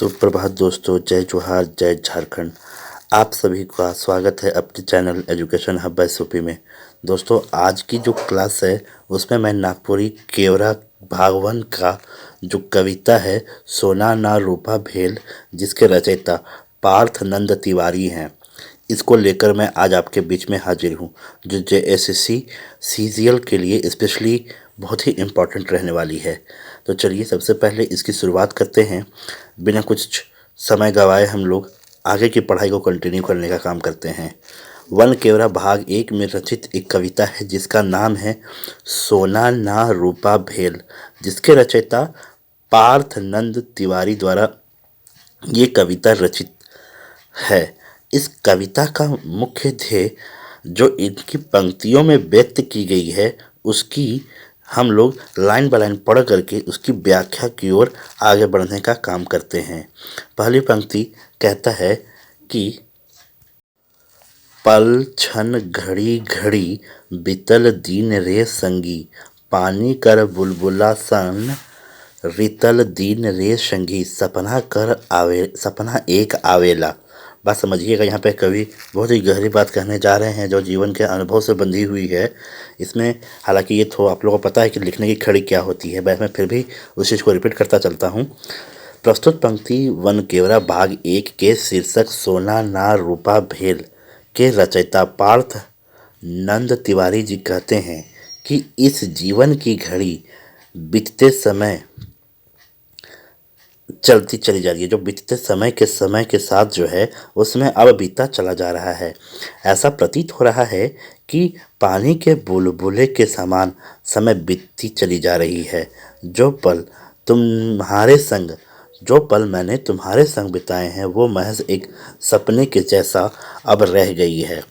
सुप्रभात दोस्तों, जय जोहार, जय झारखंड। आप सभी का स्वागत है अपने चैनल एजुकेशन हब बाय सूपी में। दोस्तों, आज की जो क्लास है उसमें मैं नागपुरी केवरा भागवन का जो कविता है सोना ना रूपा भेल, जिसके रचयिता पार्थ नंद तिवारी हैं, इसको लेकर मैं आज आपके बीच में हाजिर हूँ, जो जेएसएससी सीजीएल के लिए स्पेशली बहुत ही इम्पोर्टेंट रहने वाली है। तो चलिए सबसे पहले इसकी शुरुआत करते हैं। बिना कुछ समय गवाए हम लोग आगे की पढ़ाई को कंटिन्यू करने का काम करते हैं। वन केवरा भाग 1 में रचित एक कविता है जिसका नाम है सोना ना रूपा भेल, जिसके रचयिता पार्थ नंद तिवारी द्वारा ये कविता रचित है। इस कविता का मुख्य ध्येय जो इनकी पंक्तियों में व्यक्त की गई है उसकी हम लोग लाइन बाय लाइन पढ़ करके उसकी व्याख्या की ओर आगे बढ़ने का काम करते हैं। पहली पंक्ति कहता है कि पल क्षण घड़ी घड़ी बीतल दिन रे संगी, पानी कर बुलबुला सन रितल दिन रे संगी, सपना एक आवेला। बात समझिएगा, यहाँ पे कवि बहुत ही गहरी बात कहने जा रहे हैं जो जीवन के अनुभव से बंधी हुई है। इसमें हालांकि ये तो आप लोगों को पता है कि लिखने की खड़ी क्या होती है, मैं फिर भी उस चीज़ को रिपीट करता चलता हूँ। प्रस्तुत पंक्ति वन केवरा भाग 1 के शीर्षक सोना ना रूपा भेल के रचयिता पार्थ नंद तिवारी जी कहते हैं कि इस जीवन की घड़ी बीतते समय चलती चली जा रही है, जो बीतते समय के साथ जो है उसमें अब बीता चला जा रहा है। ऐसा प्रतीत हो रहा है कि पानी के बुलबुले के समान समय बीतती चली जा रही है। जो पल मैंने तुम्हारे संग बिताए हैं वो महज एक सपने के जैसा अब रह गई है।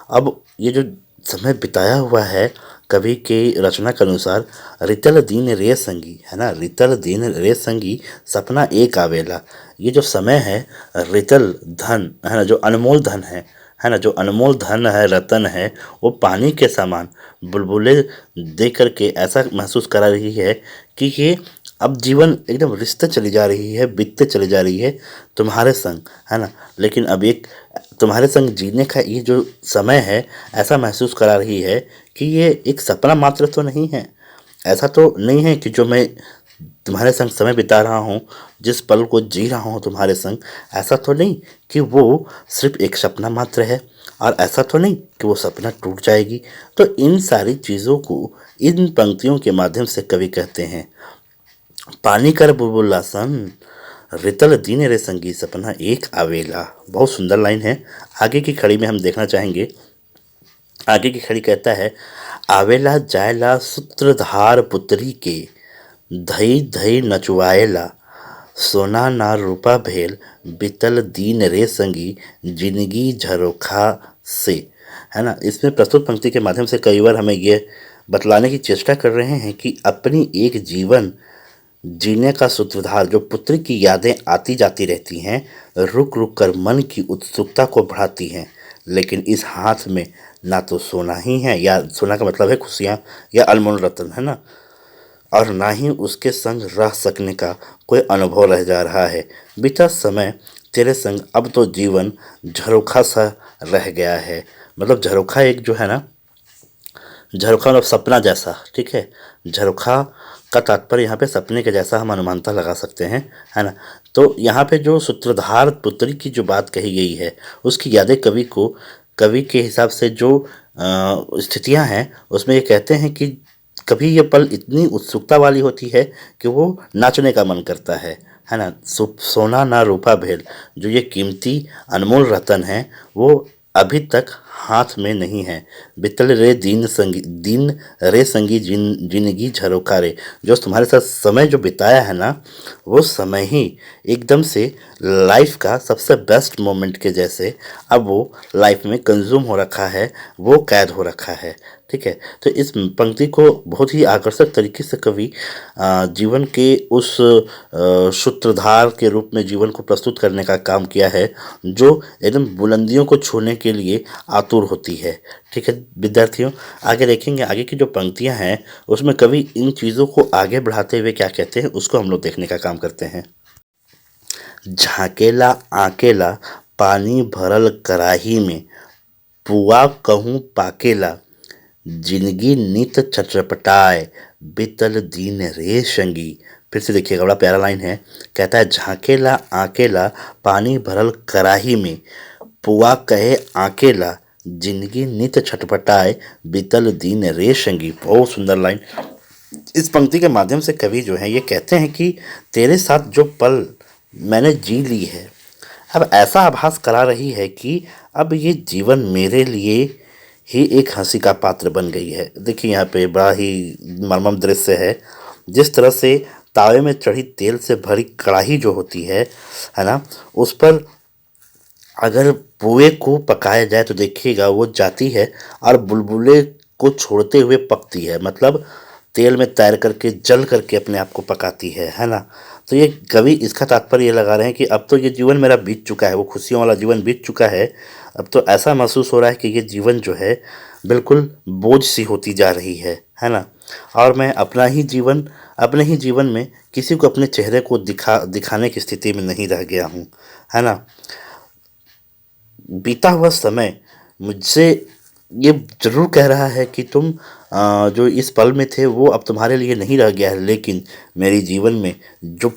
अब ये जो समय बिताया हुआ है, कवि के रचना के अनुसार रितल दीन रे संगी है ना, रितल दीन रे संगी सपना एक आवेला। ये जो समय है रितल धन है ना, जो अनमोल धन है ना, जो अनमोल धन है, रतन है, वो पानी के समान बुलबुले दे करके ऐसा महसूस करा रही है कि ये अब जीवन एकदम रिश्ते चली जा रही है, बीतते चली जा रही है तुम्हारे संग, है ना। लेकिन अब एक तुम्हारे संग जीने का ये जो समय है ऐसा महसूस करा रही है कि ये एक सपना मात्र तो नहीं है। ऐसा तो नहीं है कि जो मैं तुम्हारे संग समय बिता रहा हूँ, जिस पल को जी रहा हूँ तुम्हारे संग, ऐसा तो नहीं कि वो सिर्फ एक सपना मात्र है, और ऐसा तो नहीं कि वो सपना टूट जाएगी। तो इन सारी चीज़ों को इन पंक्तियों के माध्यम से कवि कहते हैं। पानी कर बुलबुला सन रितल दीन रे संगी, सपना एक आवेला। बहुत सुंदर लाइन है। आगे की खड़ी में हम देखना चाहेंगे। आगे की खड़ी कहता है आवेला जायला सूत्रधार पुत्री के, धई धई नचुआएला, सोना ना रूपा भेल, बीतल दीन रे संगी, जिंदगी झरोखा से, है ना। इसमें प्रस्तुत पंक्ति के माध्यम से कई बार हमें ये बतलाने की चेष्टा कर रहे हैं कि अपनी एक जीवन जीने का सूत्रधार जो पुत्र की यादें आती जाती रहती हैं, रुक रुक कर मन की उत्सुकता को बढ़ाती हैं, लेकिन इस हाथ में ना तो सोना ही है, या सोना का मतलब है खुशियाँ या अनमोल रत्न, है ना, और ना ही उसके संग रह सकने का कोई अनुभव रह जा रहा है। बीता समय तेरे संग अब तो जीवन झरोखा सा रह गया है। मतलब झरोखा एक जो है ना, झरोखा मतलब सपना जैसा, ठीक है। झरोखा का तात्पर्य यहाँ पे सपने के जैसा हम अनुमानता लगा सकते हैं, है ना। तो यहाँ पे जो सूत्रधार पुत्री की जो बात कही गई है उसकी यादें कवि के हिसाब से जो स्थितियाँ हैं उसमें ये कहते हैं कि कभी ये पल इतनी उत्सुकता वाली होती है कि वो नाचने का मन करता है ना। सोना ना रूपा भेल, जो ये कीमती अनमोल रतन है वो अभी तक हाथ में नहीं है। बितल रे दिन रे संगी जिंदगी झरोखा रे, जो तुम्हारे साथ समय जो बिताया है ना, वो समय ही एकदम से लाइफ का सबसे बेस्ट मोमेंट के जैसे अब वो लाइफ में कंज्यूम हो रखा है, वो कैद हो रखा है, ठीक है। तो इस पंक्ति को बहुत ही आकर्षक तरीके से कवि जीवन के उस सूत्रधार के रूप में जीवन को प्रस्तुत करने का काम किया है जो एकदम बुलंदियों को छूने के लिए आतुर होती है, ठीक है विद्यार्थियों। आगे देखेंगे, आगे की जो पंक्तियां हैं उसमें कवि इन चीज़ों को आगे बढ़ाते हुए क्या कहते हैं उसको हम लोग देखने का काम करते हैं। झाकेला आकेला पानी भरल कराही में, पुआ कहूँ पाकेला जिंदगी नित छटपटाए, बीतल दिन रे संगी। फिर से देखिएगा, बड़ा प्यारा लाइन है। कहता है झाकेला आकेला पानी भरल कराही में, पुआ कहे आकेला जिंदगी नित छटपटाए, बीतल दिन रे संगी। बहुत सुंदर लाइन। इस पंक्ति के माध्यम से कवि जो है ये कहते हैं कि तेरे साथ जो पल मैंने जी ली है, अब ऐसा आभास करा रही है कि अब ये जीवन मेरे लिए ही एक हंसी का पात्र बन गई है। देखिए यहाँ पे बड़ा ही मर्मम दृश्य है। जिस तरह से तावे में चढ़ी तेल से भरी कढ़ाई जो होती है ना, उस पर अगर पुए को पकाया जाए तो देखिएगा वो जाती है और बुलबुले को छोड़ते हुए पकती है, मतलब तेल में तैर करके जल करके अपने आप को पकाती है ना। तो ये कवि इसका तात्पर्य ये लगा रहे हैं कि अब तो ये जीवन मेरा बीत चुका है, वो खुशियों वाला जीवन बीत चुका है। अब तो ऐसा महसूस हो रहा है कि ये जीवन जो है बिल्कुल बोझ सी होती जा रही है ना। और मैं अपने ही जीवन में किसी को अपने चेहरे को दिखाने की स्थिति में नहीं रह गया हूँ, है ना। बीता हुआ समय मुझसे ये ज़रूर कह रहा है कि तुम जो इस पल में थे वो अब तुम्हारे लिए नहीं रह गया है, लेकिन मेरे जीवन में जो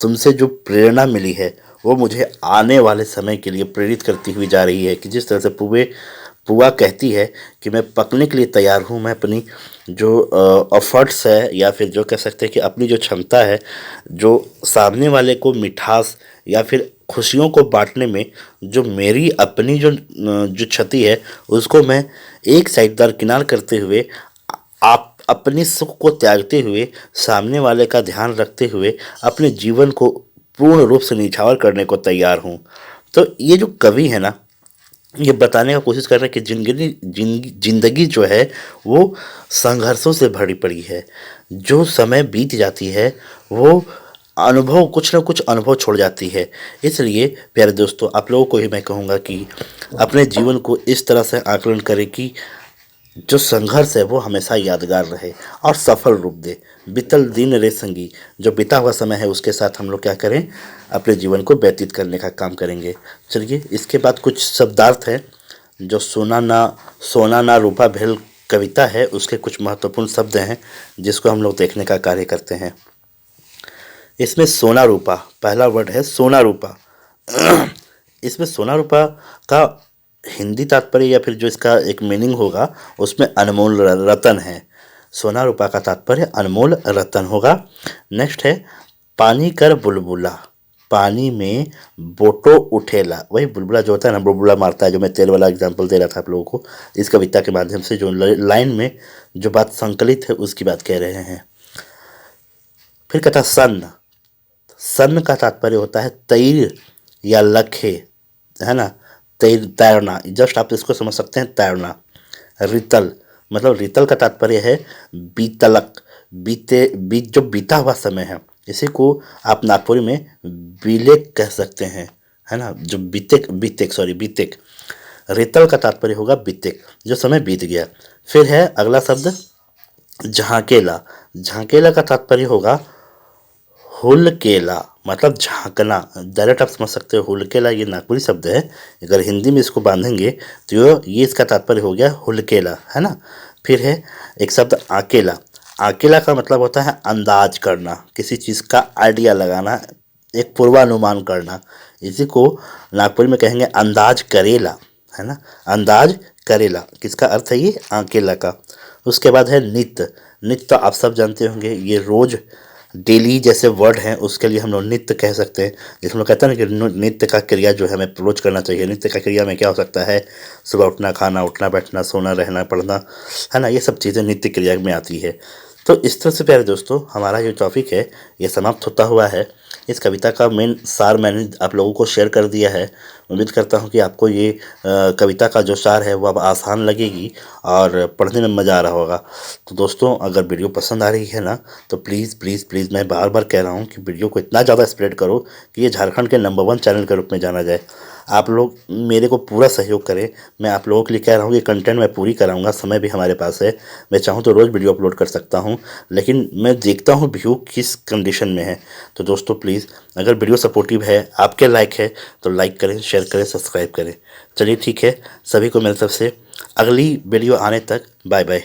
तुमसे जो प्रेरणा मिली है वो मुझे आने वाले समय के लिए प्रेरित करती हुई जा रही है। कि जिस तरह से पुआ कहती है कि मैं पकने के लिए तैयार हूँ, मैं अपनी जो एफर्ट्स है या फिर जो कह सकते हैं कि अपनी जो क्षमता है, जो सामने वाले को मिठास या फिर खुशियों को बांटने में जो मेरी अपनी जो क्षति है उसको मैं एक साइड दरकिनार करते हुए, आप अपनी सुख को त्यागते हुए, सामने वाले का ध्यान रखते हुए अपने जीवन को पूर्ण रूप से निछावर करने को तैयार हूँ। तो ये जो कवि है ना, ये बताने का कोशिश कर रहे हैं कि जिंदगी जो है वो संघर्षों से भरी पड़ी है। जो समय बीत जाती है वो अनुभव, कुछ ना कुछ अनुभव छोड़ जाती है। इसलिए प्यारे दोस्तों, आप लोगों को ही मैं कहूँगा कि अपने जीवन को इस तरह से आकलन करें कि जो संघर्ष है वो हमेशा यादगार रहे और सफल रूप दे। बीतल दिन रे संगी, जो बीता हुआ समय है उसके साथ हम लोग क्या करें, अपने जीवन को व्यतीत करने का काम करेंगे। चलिए इसके बाद कुछ शब्दार्थ है। जो सोना ना रूपा भेल कविता है उसके कुछ महत्वपूर्ण शब्द हैं जिसको हम लोग देखने का कार्य करते हैं। इसमें सोना रूपा, पहला वर्ड है सोना रूपा। इसमें सोना रूपा का हिंदी तात्पर्य या फिर जो इसका एक मीनिंग होगा उसमें अनमोल रतन है। सोना रूपा का तात्पर्य अनमोल रतन होगा। नेक्स्ट है पानी कर बुलबुला, पानी में बोटो उठेला। वही बुलबुला जो होता है ना, बुलबुला मारता है, जो मैं तेल वाला एग्जांपल दे रहा था आप लोगों को। इस कविता के माध्यम से जो लाइन में जो बात संकलित है उसकी बात कह रहे हैं। फिर कहता सन का तात्पर्य होता है तैर या लखे, है ना, तैरना। जस्ट आप इसको समझ सकते हैं, तैरना। रितल, मतलब रितल का तात्पर्य है बीतलक, जो बीता हुआ समय है। इसी को आप नागपुरी में बीलेक कह सकते हैं, है ना, जो बीतेक। रितल का तात्पर्य होगा बीतेक, जो समय बीत गया। फिर है अगला शब्द झांकेला। झांकेला का तात्पर्य होगा हुलकेला, मतलब झांकना। डायरेक्ट आप समझ सकते हो हुलकेला, ये नागपुरी शब्द है। अगर हिंदी में इसको बांधेंगे तो ये इसका तात्पर्य हो गया हुलकेला, है ना। फिर है एक शब्द आकेला। आकेला का मतलब होता है अंदाज करना, किसी चीज़ का आइडिया लगाना, एक पूर्वानुमान करना। इसी को नागपुरी में कहेंगे अंदाज करेला, है ना, अंदाज करेला। किसका अर्थ है ये, आकेला का। उसके बाद है नित्य। नित्य तो आप सब जानते होंगे, ये रोज डेली जैसे वर्ड हैं उसके लिए हम लोग नित्य कह सकते हैं। जिसमें लोग कहते हैं ना कि नित्य का क्रिया जो है हमें रोज करना चाहिए। नित्य का क्रिया में क्या हो सकता है, सुबह उठना, खाना, उठना, बैठना, सोना, रहना, पढ़ना, है ना, ये सब चीज़ें नित्य क्रिया में आती है। तो इस तरह से प्यारे दोस्तों हमारा जो टॉपिक है ये समाप्त होता हुआ है। इस कविता का मेन सार मैंने आप लोगों को शेयर कर दिया है। उम्मीद करता हूँ कि आपको ये कविता का जो सार है वो अब आसान लगेगी और पढ़ने में मज़ा आ रहा होगा। तो दोस्तों अगर वीडियो पसंद आ रही है ना तो प्लीज़ प्लीज़ प्लीज़ मैं बार बार कह रहा हूँ कि वीडियो को इतना ज़्यादा स्प्रेड करो कि ये झारखंड के नंबर 1 चैनल के रूप में जाना जाए। आप लोग मेरे को पूरा सहयोग करें। मैं आप लोगों के लिए कह रहा हूँ कि कंटेंट मैं पूरी कराऊंगा, समय भी हमारे पास है। मैं चाहूँ तो रोज़ वीडियो अपलोड कर सकता हूँ, लेकिन मैं देखता हूँ व्यू किस कंडीशन में है। तो दोस्तों प्लीज़, अगर वीडियो सपोर्टिव है, आपके लाइक है, तो लाइक करें, शेयर करें, सब्सक्राइब करें। चलिए ठीक है, सभी को मेरी तरफ से अगली वीडियो आने तक बाय बाय।